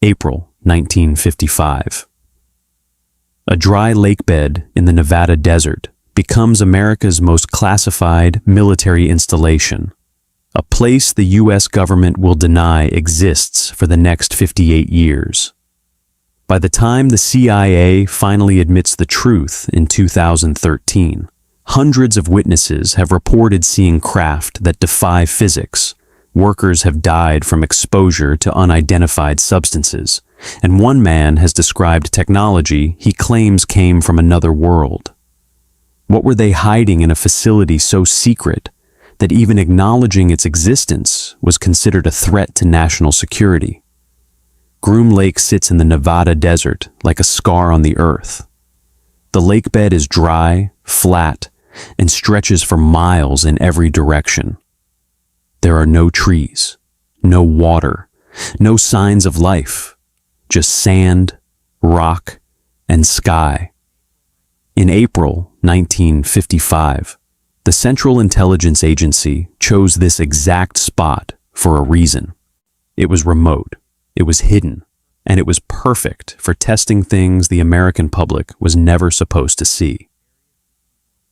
April 1955. A dry lakebed in the Nevada desert becomes America's most classified military installation, a place the U.S. government will deny exists for the next 58 years. By the time the CIA finally admits the truth in 2013, hundreds of witnesses have reported seeing craft that defy physics. Workers have died from exposure to unidentified substances, and one man has described technology he claims came from another world. What were they hiding in a facility so secret that even acknowledging its existence was considered a threat to national security? Groom Lake sits in the Nevada desert like a scar on the earth. The lakebed is dry, flat, and stretches for miles in every direction. There are no trees, no water, no signs of life, just sand, rock, and sky. In April 1955, the Central Intelligence Agency chose this exact spot for a reason. It was remote, it was hidden, and it was perfect for testing things the American public was never supposed to see.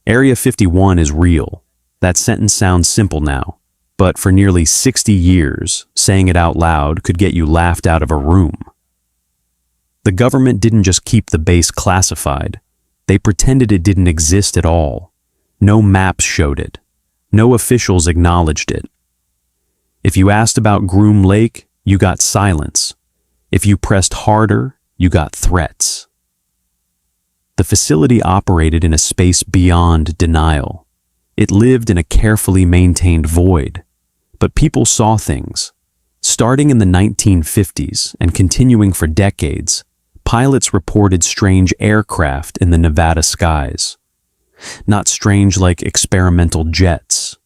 Area 51 is real. That sentence sounds simple now, but for nearly 60 years, saying it out loud could get you laughed out of a room. The government didn't just keep the base classified. They pretended it didn't exist at all. No maps showed it. No officials acknowledged it. If you asked about Groom Lake, you got silence. If you pressed harder, you got threats. The facility operated in a space beyond denial. It lived in a carefully maintained void. But people saw things. Starting in the 1950s and continuing for decades, pilots reported strange aircraft in the Nevada skies. Not strange like experimental jets.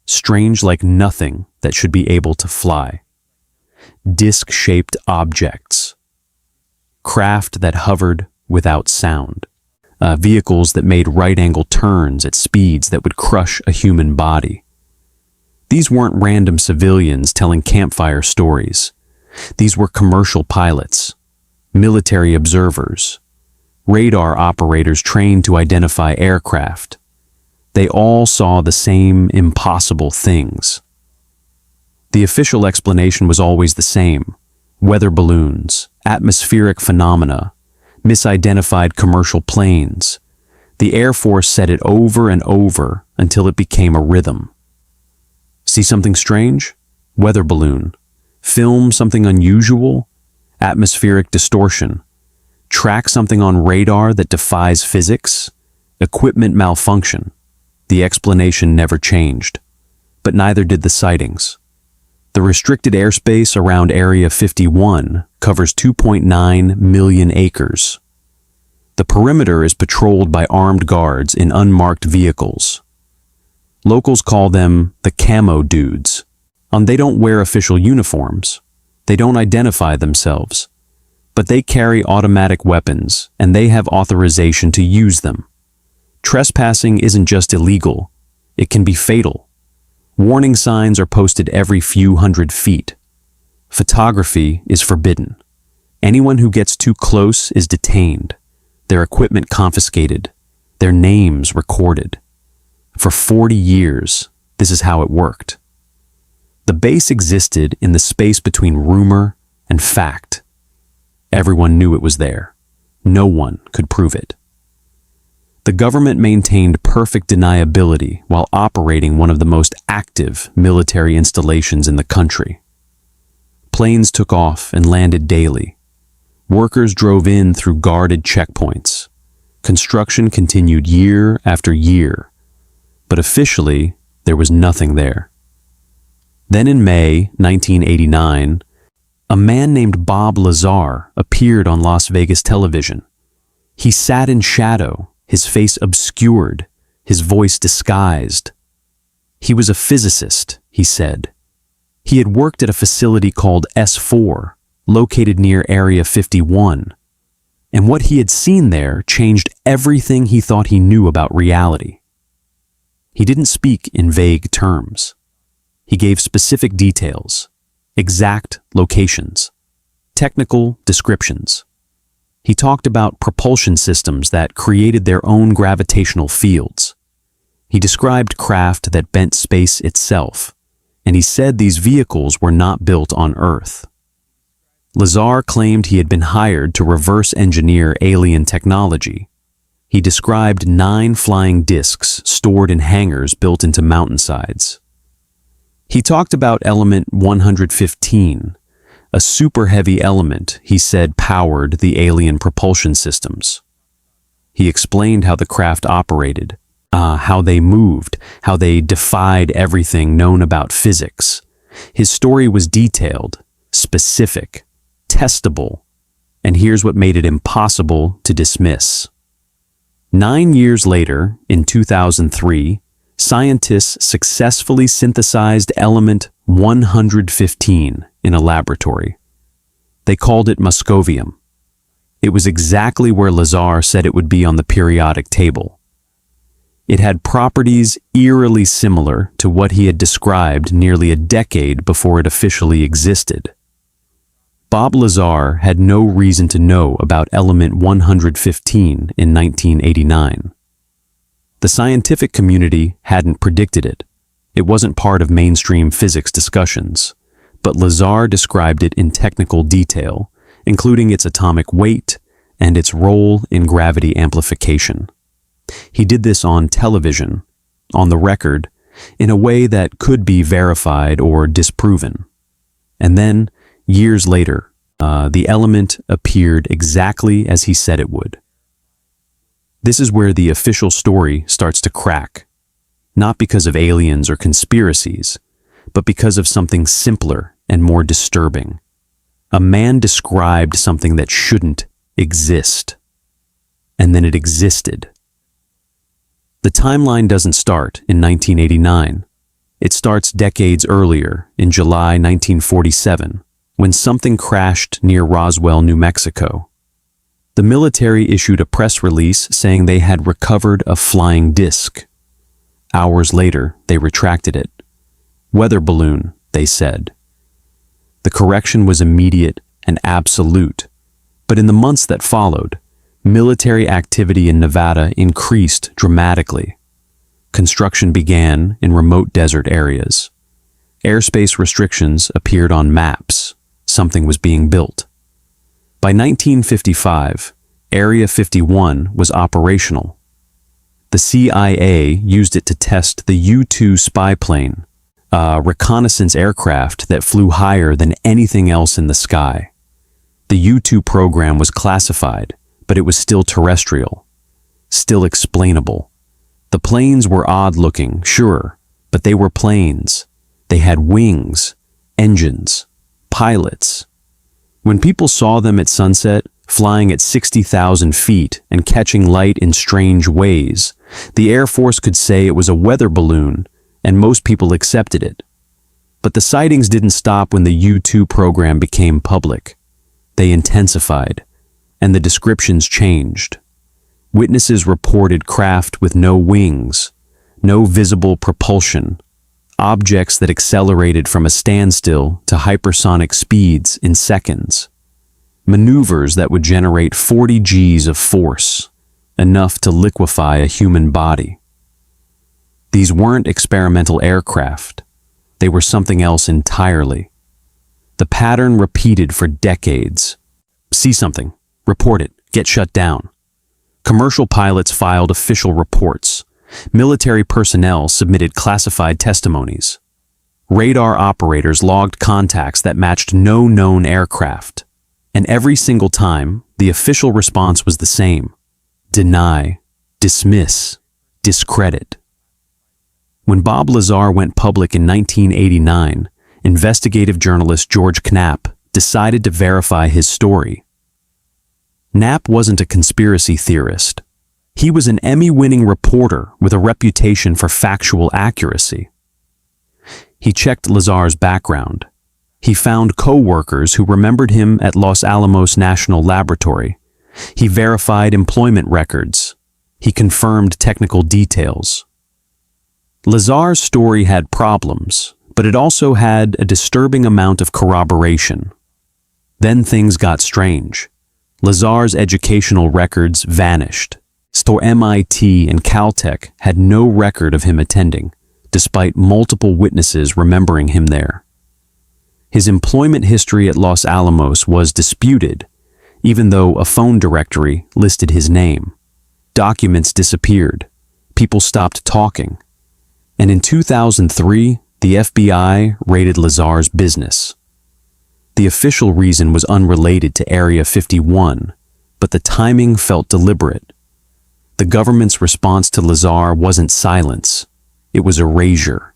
Strange like nothing that should be able to fly. Disc-shaped objects. Craft that hovered without sound. Vehicles that made right-angle turns at speeds that would crush a human body. These weren't random civilians telling campfire stories. These were commercial pilots, military observers, radar operators trained to identify aircraft. They all saw the same impossible things. The official explanation was always the same: weather balloons, atmospheric phenomena, misidentified commercial planes. The Air Force said it over and over until it became a rhythm. See something strange? Weather balloon. Film something unusual? Atmospheric distortion. Track something on radar that defies physics? Equipment malfunction. The explanation never changed. But neither did the sightings. The restricted airspace around Area 51 covers 2.9 million acres. The perimeter is patrolled by armed guards in unmarked vehicles. Locals call them the camo dudes. They don't wear official uniforms. They don't identify themselves. But they carry automatic weapons, and they have authorization to use them. Trespassing isn't just illegal. It can be fatal. Warning signs are posted every few hundred feet. Photography is forbidden. Anyone who gets too close is detained, their equipment confiscated, their names recorded. For 40 years, this is how it worked. The base existed in the space between rumor and fact. Everyone knew it was there. No one could prove it. The government maintained perfect deniability while operating one of the most active military installations in the country. Planes took off and landed daily. Workers drove in through guarded checkpoints. Construction continued year after year. But officially, there was nothing there. Then in May 1989, a man named Bob Lazar appeared on Las Vegas television. He sat in shadow, his face obscured, his voice disguised. He was a physicist, he said. He had worked at a facility called S4, located near Area 51. And what he had seen there changed everything he thought he knew about reality. He didn't speak in vague terms. He gave specific details, exact locations. Technical descriptions. He talked about propulsion systems that created their own gravitational fields. He described craft that bent space itself, and he said these vehicles were not built on Earth. Lazar claimed he had been hired to reverse engineer alien technology. He described 9 flying discs stored in hangars built into mountainsides. He talked about element 115, a super-heavy element he said powered the alien propulsion systems. He explained how the craft operated, how they moved, how they defied everything known about physics. His story was detailed, specific, testable, and here's what made it impossible to dismiss. 9 years later, in 2003, scientists successfully synthesized element 115 in a laboratory. They called it moscovium. It was exactly where Lazar said it would be on the periodic table. It had properties eerily similar to what he had described nearly a decade before it officially existed. Bob Lazar had no reason to know about element 115 in 1989. The scientific community hadn't predicted it. It wasn't part of mainstream physics discussions, but Lazar described it in technical detail, including its atomic weight and its role in gravity amplification. He did this on television, on the record, in a way that could be verified or disproven. And then, years later, the element appeared exactly as he said it would. This is where the official story starts to crack, not because of aliens or conspiracies, but because of something simpler and more disturbing. A man described something that shouldn't exist, and then it existed. The timeline doesn't start in 1989. It starts decades earlier, in July 1947, when something crashed near Roswell, New Mexico. The military issued a press release saying they had recovered a flying disc. Hours later, they retracted it. Weather balloon, they said. The correction was immediate and absolute, but in the months that followed, military activity in Nevada increased dramatically. Construction began in remote desert areas. Airspace restrictions appeared on maps. Something was being built. By 1955, Area 51 was operational. The CIA used it to test the U-2 spy plane, a reconnaissance aircraft that flew higher than anything else in the sky. The U-2 program was classified, but it was still terrestrial, still explainable. The planes were odd-looking, sure, but they were planes. They had wings, engines, pilots. When people saw them at sunset, flying at 60,000 feet and catching light in strange ways, the Air Force could say it was a weather balloon, and most people accepted it. But the sightings didn't stop when the U-2 program became public. They intensified, and the descriptions changed. Witnesses reported craft with no wings, no visible propulsion, objects that accelerated from a standstill to hypersonic speeds in seconds, maneuvers that would generate 40 Gs of force, enough to liquefy a human body. These weren't experimental aircraft. They were something else entirely. The pattern repeated for decades. See something, report it, get shut down. Commercial pilots filed official reports. Military personnel submitted classified testimonies. Radar operators logged contacts that matched no known aircraft. And every single time, the official response was the same: deny, dismiss, discredit. When Bob Lazar went public in 1989, investigative journalist George Knapp decided to verify his story. Knapp wasn't a conspiracy theorist. He was an Emmy-winning reporter with a reputation for factual accuracy. He checked Lazar's background. He found co-workers who remembered him at Los Alamos National Laboratory. He verified employment records. He confirmed technical details. Lazar's story had problems, but it also had a disturbing amount of corroboration. Then things got strange. Lazar's educational records vanished. MIT and Caltech had no record of him attending, despite multiple witnesses remembering him there. His employment history at Los Alamos was disputed, even though a phone directory listed his name. Documents disappeared. People stopped talking. And in 2003, the FBI raided Lazar's business. The official reason was unrelated to Area 51, but the timing felt deliberate. The government's response to Lazar wasn't silence, it was erasure.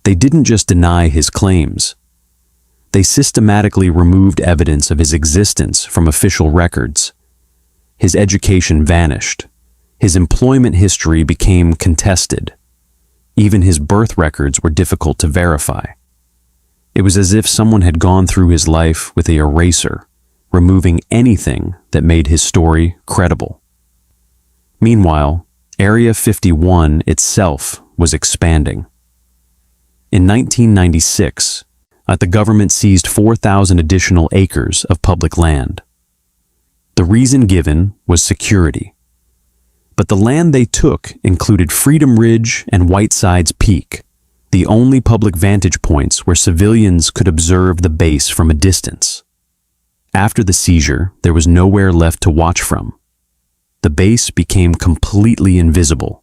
They didn't just deny his claims. They systematically removed evidence of his existence from official records. His education vanished. His employment history became contested. Even his birth records were difficult to verify. It was as if someone had gone through his life with an eraser, removing anything that made his story credible. Meanwhile, Area 51 itself was expanding. In 1996, the government seized 4,000 additional acres of public land. The reason given was security. But the land they took included Freedom Ridge and Whitesides Peak, the only public vantage points where civilians could observe the base from a distance. After the seizure, there was nowhere left to watch from. The base became completely invisible.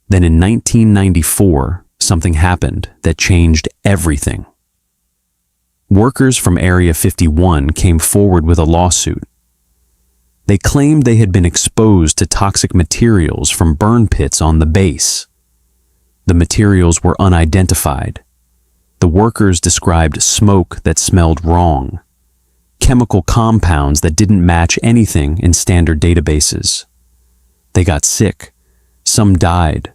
Then in 1994, something happened that changed everything. Workers from Area 51 came forward with a lawsuit. They claimed they had been exposed to toxic materials from burn pits on the base. The materials were unidentified. The workers described smoke that smelled wrong, chemical compounds that didn't match anything in standard databases. They got sick. Some died.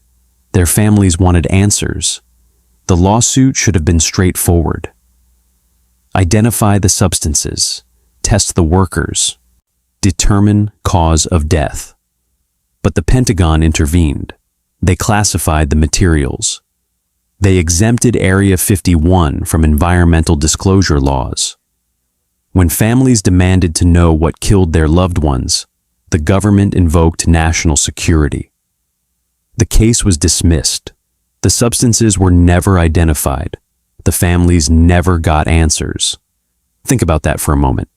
Their families wanted answers. The lawsuit should have been straightforward. Identify the substances, test the workers, determine cause of death. But the Pentagon intervened. They classified the materials. They exempted Area 51 from environmental disclosure laws. When families demanded to know what killed their loved ones, the government invoked national security. The case was dismissed. The substances were never identified. The families never got answers. Think about that for a moment.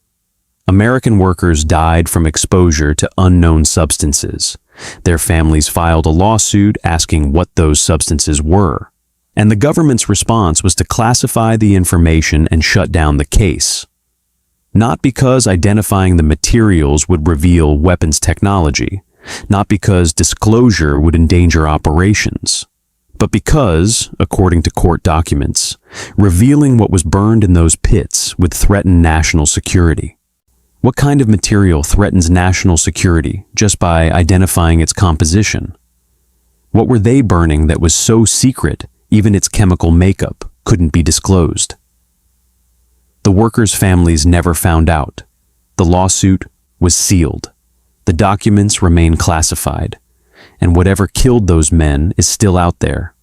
American workers died from exposure to unknown substances. Their families filed a lawsuit asking what those substances were. And the government's response was to classify the information and shut down the case. Not because identifying the materials would reveal weapons technology, not because disclosure would endanger operations, but because, according to court documents, revealing what was burned in those pits would threaten national security. What kind of material threatens national security just by identifying its composition? What were they burning that was so secret even its chemical makeup couldn't be disclosed? The workers' families never found out. The lawsuit was sealed. The documents remain classified. And whatever killed those men is still out there,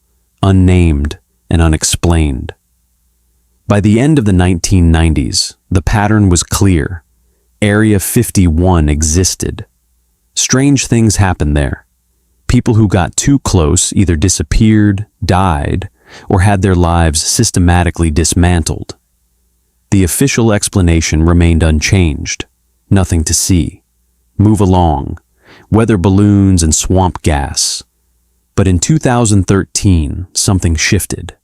unnamed and unexplained. By the end of the 1990s, the pattern was clear. Area 51 existed. Strange things happened there. People who got too close either disappeared, died, or had their lives systematically dismantled. The official explanation remained unchanged. Nothing to see. Move along. Weather balloons and swamp gas. But in 2013, something shifted.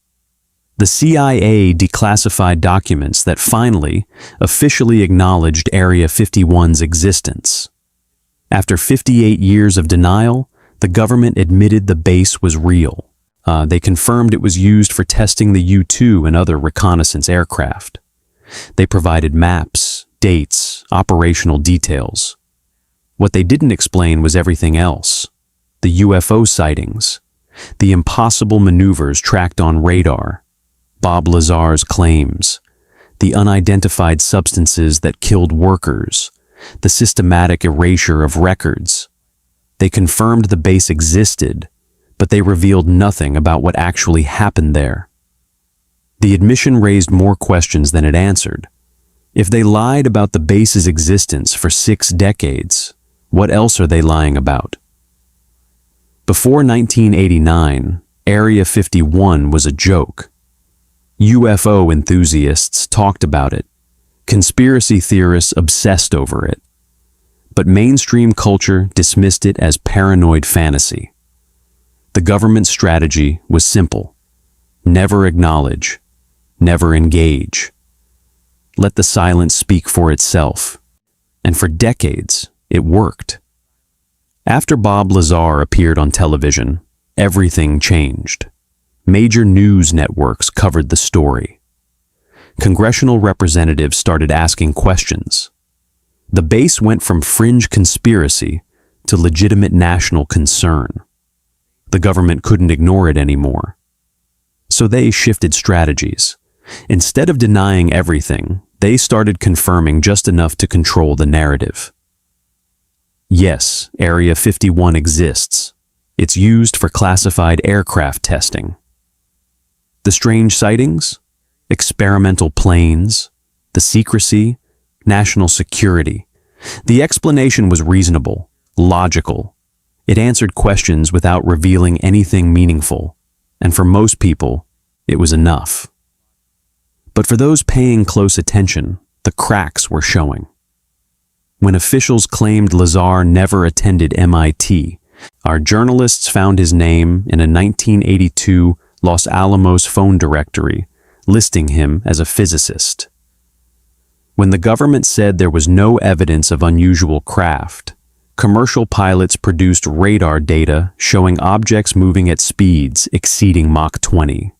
The CIA declassified documents that finally, officially acknowledged Area 51's existence. After 58 years of denial, the government admitted the base was real. They confirmed it was used for testing the U-2 and other reconnaissance aircraft. They provided maps, dates, operational details. What they didn't explain was everything else. The UFO sightings, the impossible maneuvers tracked on radar, Bob Lazar's claims, the unidentified substances that killed workers, the systematic erasure of records. They confirmed the base existed, but they revealed nothing about what actually happened there. The admission raised more questions than it answered. If they lied about the base's existence for 6 decades, what else are they lying about? Before 1989, Area 51 was a joke. UFO enthusiasts talked about it. Conspiracy theorists obsessed over it. But mainstream culture dismissed it as paranoid fantasy. The government's strategy was simple. Never acknowledge. Never engage. Let the silence speak for itself. And for decades, it worked. After Bob Lazar appeared on television, everything changed. Major news networks covered the story. Congressional representatives started asking questions. The base went from fringe conspiracy to legitimate national concern. The government couldn't ignore it anymore. So they shifted strategies. Instead of denying everything, they started confirming just enough to control the narrative. Yes, Area 51 exists. It's used for classified aircraft testing. The strange sightings? Experimental planes? The secrecy? National security. The explanation was reasonable, logical. It answered questions without revealing anything meaningful, and for most people, it was enough. But for those paying close attention, the cracks were showing. When officials claimed Lazar never attended MIT, our journalists found his name in a 1982 Los Alamos phone directory, listing him as a physicist. When the government said there was no evidence of unusual craft, commercial pilots produced radar data showing objects moving at speeds exceeding Mach 20.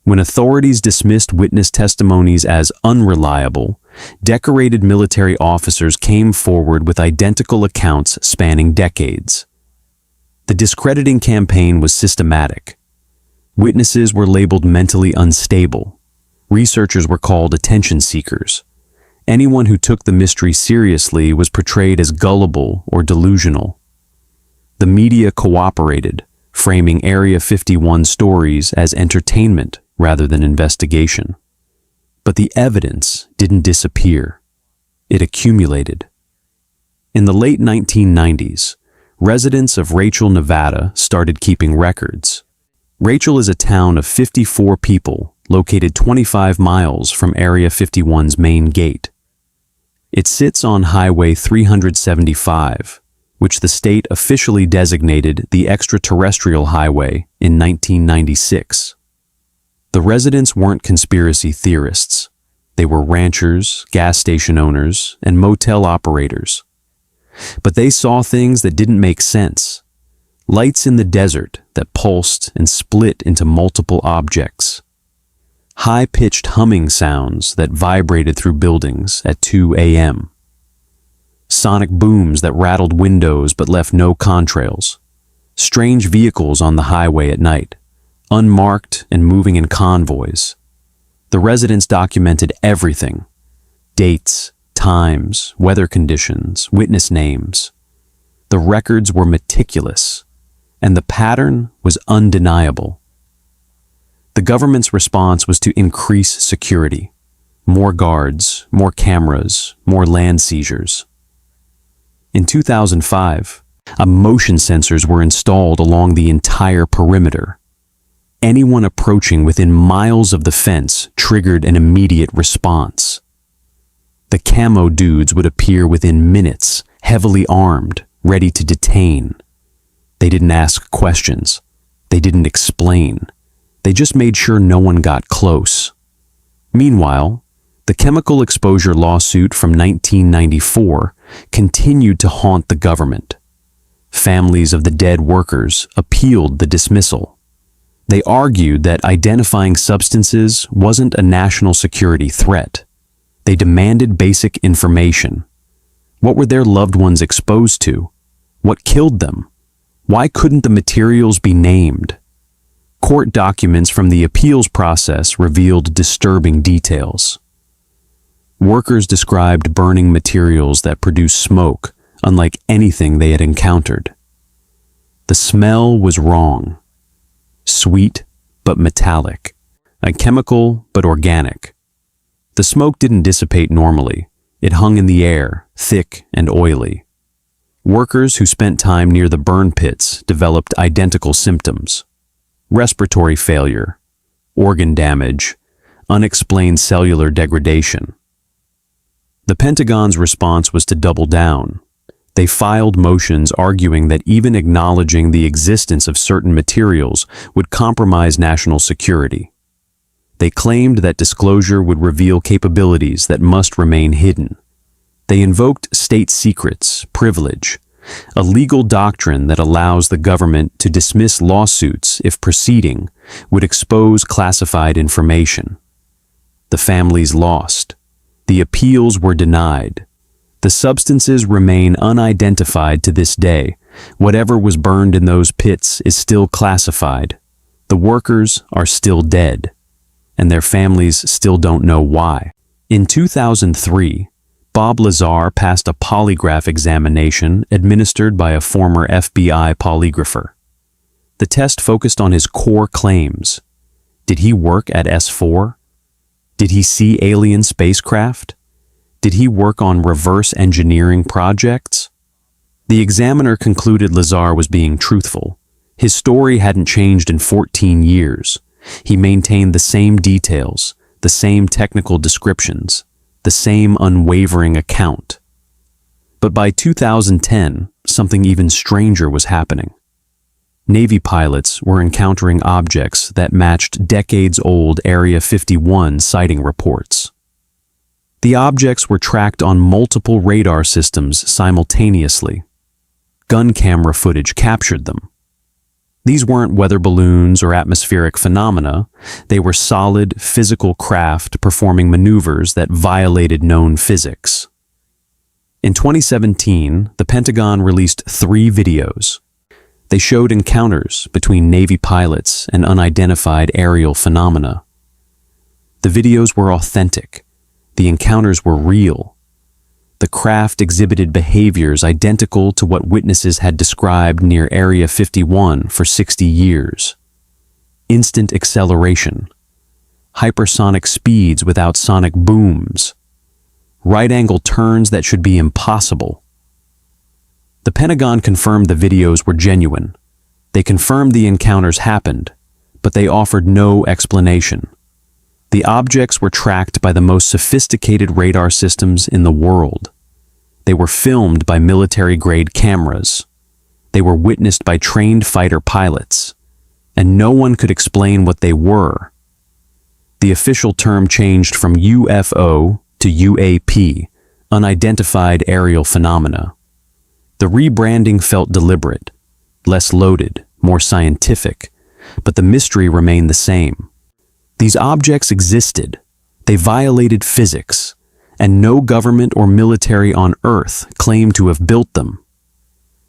When authorities dismissed witness testimonies as unreliable, decorated military officers came forward with identical accounts spanning decades. The discrediting campaign was systematic. Witnesses were labeled mentally unstable. Researchers were called attention seekers. Anyone who took the mystery seriously was portrayed as gullible or delusional. The media cooperated, framing Area 51 stories as entertainment rather than investigation. But the evidence didn't disappear. It accumulated. In the late 1990s, residents of Rachel, Nevada started keeping records. Rachel is a town of 54 people located 25 miles from Area 51's main gate. It sits on Highway 375, which the state officially designated the extraterrestrial highway in 1996. The residents weren't conspiracy theorists. They were ranchers, gas station owners, and motel operators. But they saw things that didn't make sense. Lights in the desert that pulsed and split into multiple objects. High-pitched humming sounds that vibrated through buildings at 2 a.m. Sonic booms that rattled windows but left no contrails. Strange vehicles on the highway at night, unmarked and moving in convoys. The residents documented everything. Dates, times, weather conditions, witness names. The records were meticulous, and the pattern was undeniable. The government's response was to increase security. More guards, more cameras, more land seizures. In 2005, motion sensors were installed along the entire perimeter. Anyone approaching within miles of the fence triggered an immediate response. The camo dudes would appear within minutes, heavily armed, ready to detain. They didn't ask questions. They didn't explain. They just made sure no one got close. Meanwhile, the chemical exposure lawsuit from 1994 continued to haunt the government. Families of the dead workers appealed the dismissal. They argued that identifying substances wasn't a national security threat. They demanded basic information. What were their loved ones exposed to? What killed them? Why couldn't the materials be named? Court documents from the appeals process revealed disturbing details. Workers described burning materials that produced smoke unlike anything they had encountered. The smell was wrong. Sweet but metallic, a chemical but organic. The smoke didn't dissipate normally. It hung in the air, thick and oily. Workers who spent time near the burn pits developed identical symptoms: respiratory failure, organ damage, unexplained cellular degradation. The Pentagon's response was to double down. They filed motions arguing that even acknowledging the existence of certain materials would compromise national security. They claimed that disclosure would reveal capabilities that must remain hidden. They invoked state secrets, privilege, a legal doctrine that allows the government to dismiss lawsuits if proceeding would expose classified information. The families lost. The appeals were denied. The substances remain unidentified to this day. Whatever was burned in those pits is still classified. The workers are still dead, and their families still don't know why. In 2003, Bob Lazar passed a polygraph examination administered by a former FBI polygrapher. The test focused on his core claims. Did he work at S4? Did he see alien spacecraft? Did he work on reverse engineering projects? The examiner concluded Lazar was being truthful. His story hadn't changed in 14 years. He maintained the same details, the same technical descriptions, the same unwavering account. But by 2010, something even stranger was happening. Navy pilots were encountering objects that matched decades-old Area 51 sighting reports. The objects were tracked on multiple radar systems simultaneously. Gun camera footage captured them. These weren't weather balloons or atmospheric phenomena. They were solid, physical craft performing maneuvers that violated known physics. In 2017, the Pentagon released 3 videos. They showed encounters between Navy pilots and unidentified aerial phenomena. The videos were authentic. The encounters were real. The craft exhibited behaviors identical to what witnesses had described near Area 51 for 60 years. Instant acceleration, hypersonic speeds without sonic booms, right-angle turns that should be impossible. The Pentagon confirmed the videos were genuine. They confirmed the encounters happened, but they offered no explanation. The objects were tracked by the most sophisticated radar systems in the world. They were filmed by military-grade cameras. They were witnessed by trained fighter pilots, and no one could explain what they were. The official term changed from UFO to UAP, unidentified aerial phenomena. The rebranding felt deliberate, less loaded, more scientific, but the mystery remained the same. These objects existed. They violated physics, and no government or military on Earth claimed to have built them.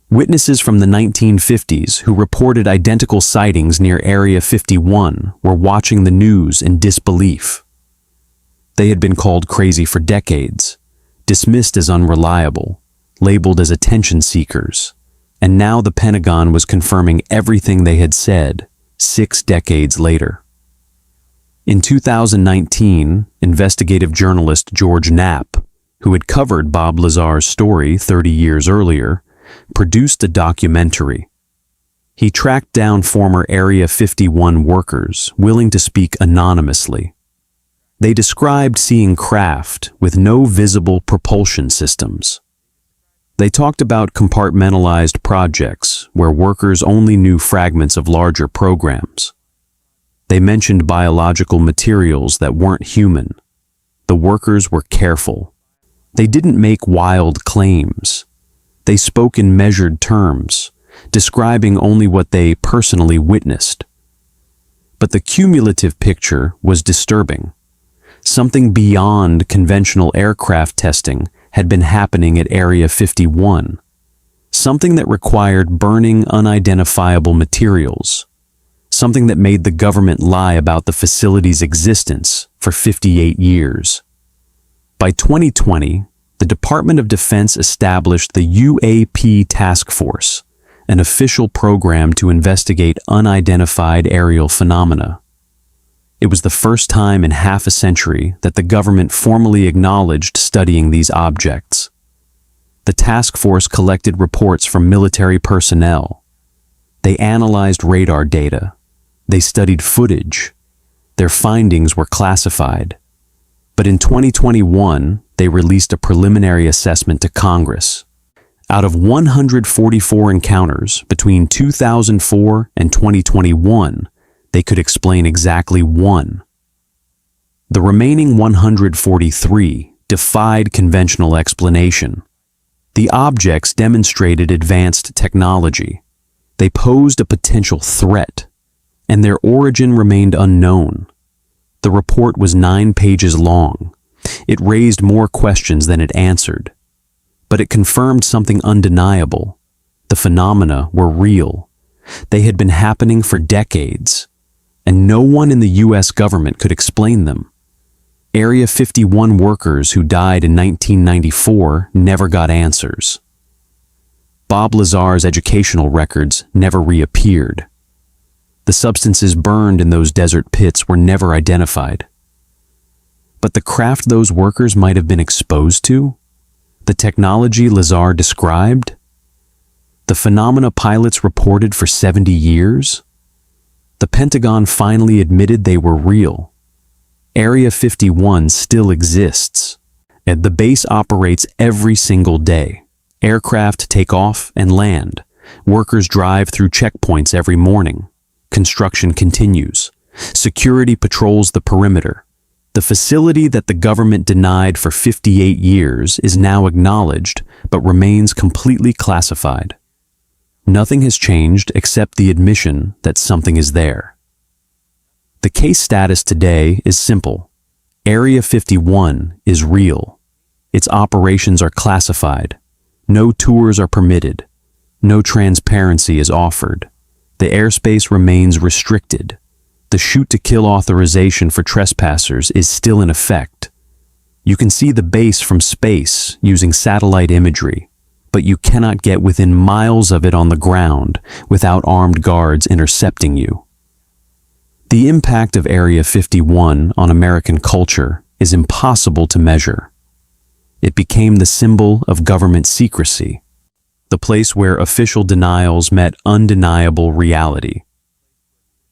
Witnesses from the 1950s who reported identical sightings near Area 51 were watching the news in disbelief. They had been called crazy for decades, dismissed as unreliable, labeled as attention seekers, and now the Pentagon was confirming everything they had said 6 decades later. In 2019, investigative journalist George Knapp, who had covered Bob Lazar's story 30 years earlier, produced a documentary. He tracked down former Area 51 workers willing to speak anonymously. They described seeing craft with no visible propulsion systems. They talked about compartmentalized projects where workers only knew fragments of larger programs. They mentioned biological materials that weren't human. The workers were careful. They didn't make wild claims. They spoke in measured terms, describing only what they personally witnessed. But the cumulative picture was disturbing. Something beyond conventional aircraft testing had been happening at Area 51. Something that required burning unidentifiable materials. Something that made the government lie about the facility's existence for 58 years. By 2020, the Department of Defense established the UAP Task Force, an official program to investigate unidentified aerial phenomena. It was the first time in half a century that the government formally acknowledged studying these objects. The task force collected reports from military personnel. They analyzed radar data. They studied footage. Their findings were classified. But in 2021, they released a preliminary assessment to Congress. Out of 144 encounters between 2004 and 2021, they could explain exactly one. The remaining 143 defied conventional explanation. The objects demonstrated advanced technology. They posed a potential threat, and their origin remained unknown. The report was 9 pages long. It raised more questions than it answered. But it confirmed something undeniable. The phenomena were real. They had been happening for decades, and no one in the U.S. government could explain them. Area 51 workers who died in 1994 never got answers. Bob Lazar's educational records never reappeared. The substances burned in those desert pits were never identified. But the craft those workers might have been exposed to? The technology Lazar described? The phenomena pilots reported for 70 years? The Pentagon finally admitted they were real. Area 51 still exists. And the base operates every single day. Aircraft take off and land. Workers drive through checkpoints every morning. Construction continues. Security patrols the perimeter. The facility that the government denied for 58 years is now acknowledged, but remains completely classified. Nothing has changed except the admission that something is there. The case status today is simple. Area 51 is real. Its operations are classified. No tours are permitted. No transparency is offered. The airspace remains restricted. The shoot-to-kill authorization for trespassers is still in effect. You can see the base from space using satellite imagery, but you cannot get within miles of it on the ground without armed guards intercepting you. The impact of Area 51 on American culture is impossible to measure. It became the symbol of government secrecy, the place where official denials met undeniable reality.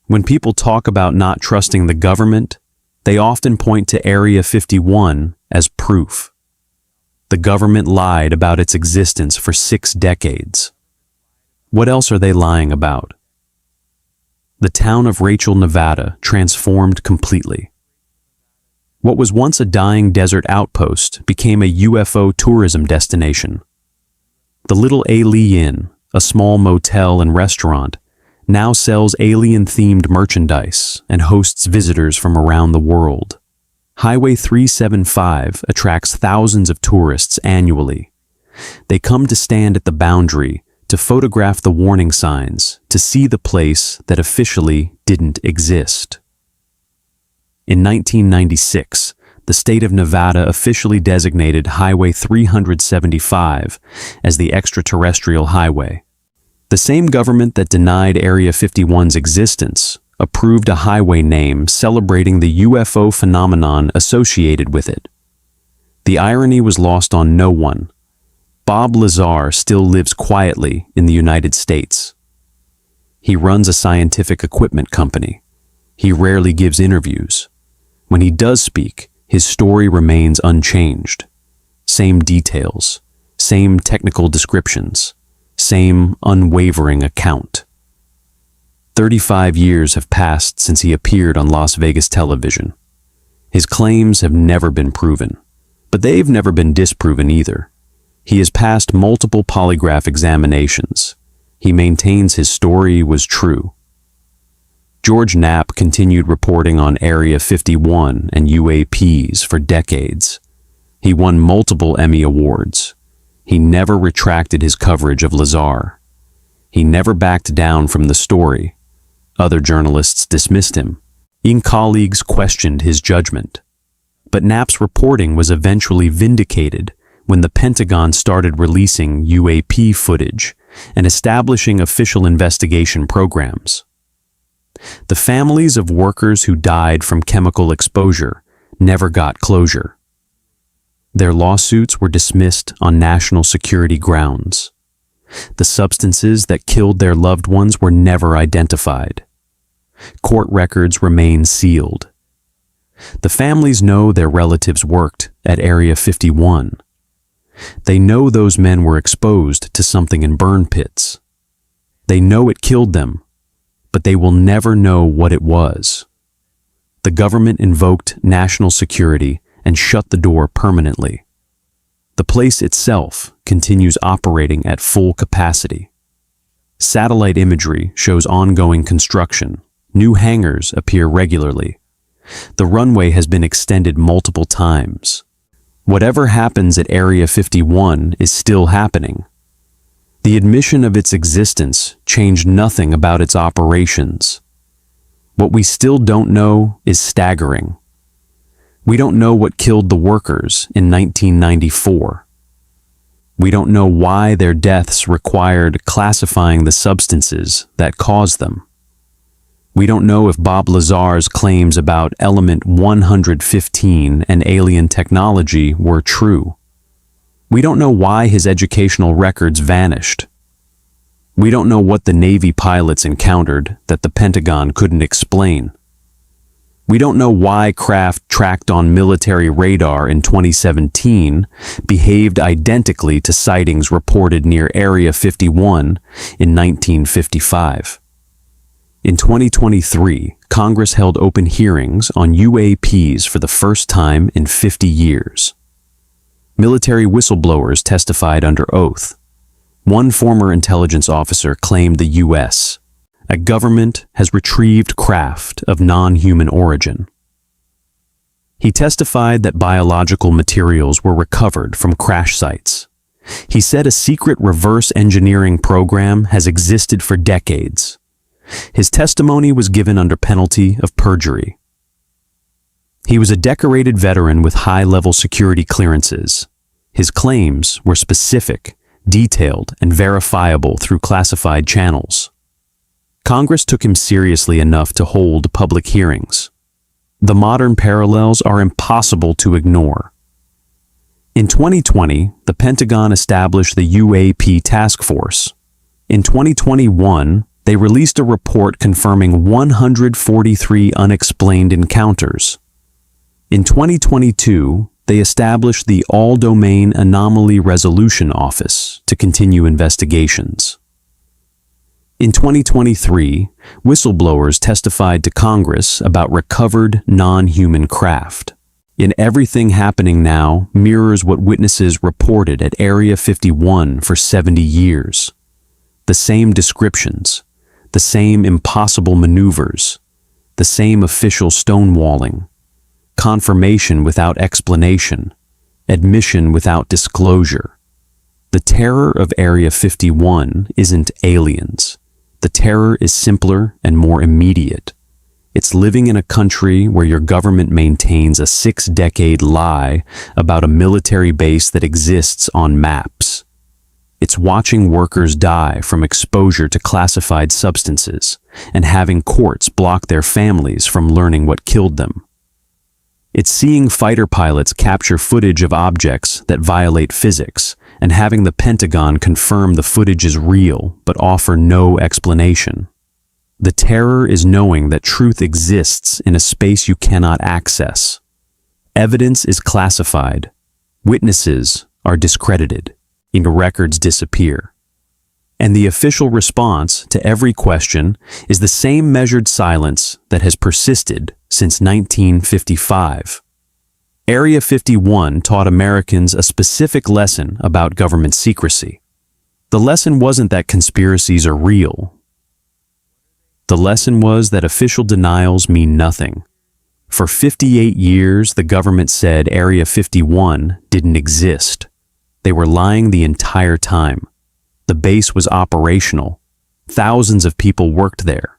When people talk about not trusting the government, they often point to Area 51 as proof. The government lied about its existence for 6 decades. What else are they lying about? The town of Rachel, Nevada, transformed completely. What was once a dying desert outpost became a UFO tourism destination. The Little A-Lee Inn, a small motel and restaurant, now sells alien-themed merchandise and hosts visitors from around the world. Highway 375 attracts thousands of tourists annually. They come to stand at the boundary, to photograph the warning signs, to see the place that officially didn't exist. In 1996, the state of Nevada officially designated Highway 375 as the extraterrestrial highway. The same government that denied Area 51's existence approved a highway name celebrating the UFO phenomenon associated with it. The irony was lost on no one. Bob Lazar still lives quietly in the United States. He runs a scientific equipment company. He rarely gives interviews. When he does speak, his story remains unchanged. Same details, same technical descriptions, same unwavering account. 35 years have passed since he appeared on Las Vegas television. His claims have never been proven, but they've never been disproven either. He has passed multiple polygraph examinations. He maintains his story was true. George Knapp continued reporting on Area 51 and UAPs for decades. He won multiple Emmy Awards. He never retracted his coverage of Lazar. He never backed down from the story. Other journalists dismissed him. Colleagues questioned his judgment. But Knapp's reporting was eventually vindicated when the Pentagon started releasing UAP footage and establishing official investigation programs. The families of workers who died from chemical exposure never got closure. Their lawsuits were dismissed on national security grounds. The substances that killed their loved ones were never identified. Court records remain sealed. The families know their relatives worked at Area 51. They know those men were exposed to something in burn pits. They know it killed them, but they will never know what it was. The government invoked national security and shut the door permanently. The place itself continues operating at full capacity. Satellite imagery shows ongoing construction. New hangars appear regularly. The runway has been extended multiple times. Whatever happens at Area 51 is still happening. The admission of its existence changed nothing about its operations. What we still don't know is staggering. We don't know what killed the workers in 1994. We don't know why their deaths required classifying the substances that caused them. We don't know if Bob Lazar's claims about element 115 and alien technology were true. We don't know why his educational records vanished. We don't know what the Navy pilots encountered that the Pentagon couldn't explain. We don't know why craft tracked on military radar in 2017 behaved identically to sightings reported near Area 51 in 1955. In 2023, Congress held open hearings on UAPs for the first time in 50 years. Military whistleblowers testified under oath. One former intelligence officer claimed the U.S. a government has retrieved craft of non-human origin. He testified that biological materials were recovered from crash sites. He said a secret reverse engineering program has existed for decades. His testimony was given under penalty of perjury. He was a decorated veteran with high-level security clearances. His claims were specific, detailed, and verifiable through classified channels. Congress took him seriously enough to hold public hearings. The modern parallels are impossible to ignore. In 2020, the Pentagon established the UAP Task Force. In 2021, they released a report confirming 143 unexplained encounters. In 2022, they established the All-Domain Anomaly Resolution Office to continue investigations. In 2023, whistleblowers testified to Congress about recovered non-human craft. Yet everything happening now mirrors what witnesses reported at Area 51 for 70 years. The same descriptions, the same impossible maneuvers, the same official stonewalling, confirmation without explanation, admission without disclosure. The terror of Area 51 isn't aliens. The terror is simpler and more immediate. It's living in a country where your government maintains a 6-decade lie about a military base that exists on maps. It's watching workers die from exposure to classified substances and having courts block their families from learning what killed them. It's seeing fighter pilots capture footage of objects that violate physics and having the Pentagon confirm the footage is real but offer no explanation. The terror is knowing that truth exists in a space you cannot access. Evidence is classified. Witnesses are discredited. Records disappear. And the official response to every question is the same measured silence that has persisted since 1955. Area 51 taught Americans a specific lesson about government secrecy. The lesson wasn't that conspiracies are real. The lesson was that official denials mean nothing. For 58 years, the government said Area 51 didn't exist. They were lying the entire time. The base was operational. Thousands of people worked there.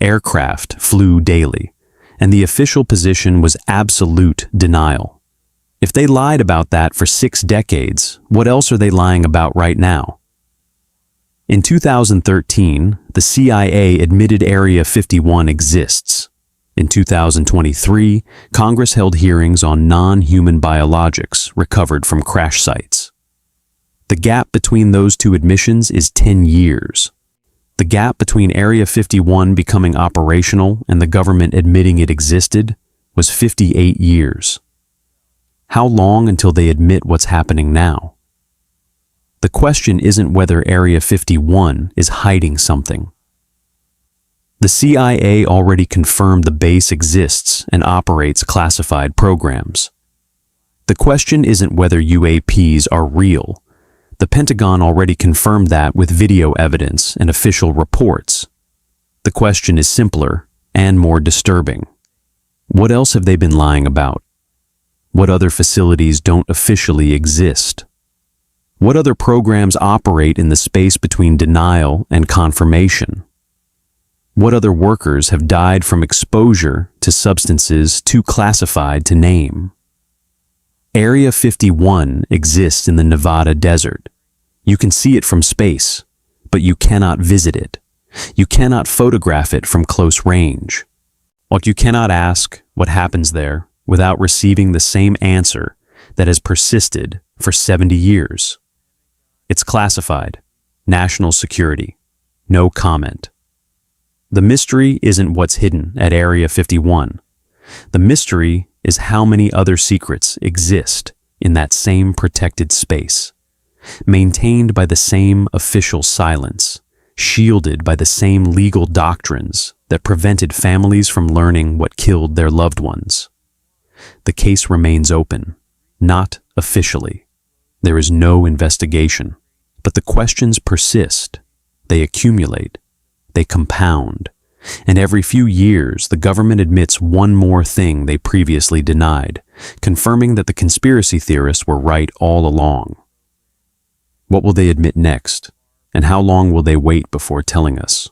Aircraft flew daily. And the official position was absolute denial. If they lied about that for 6 decades, what else are they lying about right now? In 2013, the CIA admitted Area 51 exists. In 2023, Congress held hearings on non-human biologics recovered from crash sites. The gap between those two admissions is 10 years. The gap between Area 51 becoming operational and the government admitting it existed was 58 years. How long until they admit what's happening now? The question isn't whether Area 51 is hiding something. The CIA already confirmed the base exists and operates classified programs. The question isn't whether UAPs are real. The Pentagon already confirmed that with video evidence and official reports. The question is simpler and more disturbing. What else have they been lying about? What other facilities don't officially exist? What other programs operate in the space between denial and confirmation? What other workers have died from exposure to substances too classified to name? Area 51 exists in the Nevada desert. You can see it from space, but you cannot visit it. You cannot photograph it from close range. Like you cannot ask what happens there without receiving the same answer that has persisted for 70 years. It's classified. National security. No comment. The mystery isn't what's hidden at Area 51. The mystery is how many other secrets exist in that same protected space, maintained by the same official silence, shielded by the same legal doctrines that prevented families from learning what killed their loved ones. The case remains open, not officially. There is no investigation, but the questions persist. They accumulate. They compound. And every few years, the government admits one more thing they previously denied, confirming that the conspiracy theorists were right all along. What will they admit next? And how long will they wait before telling us?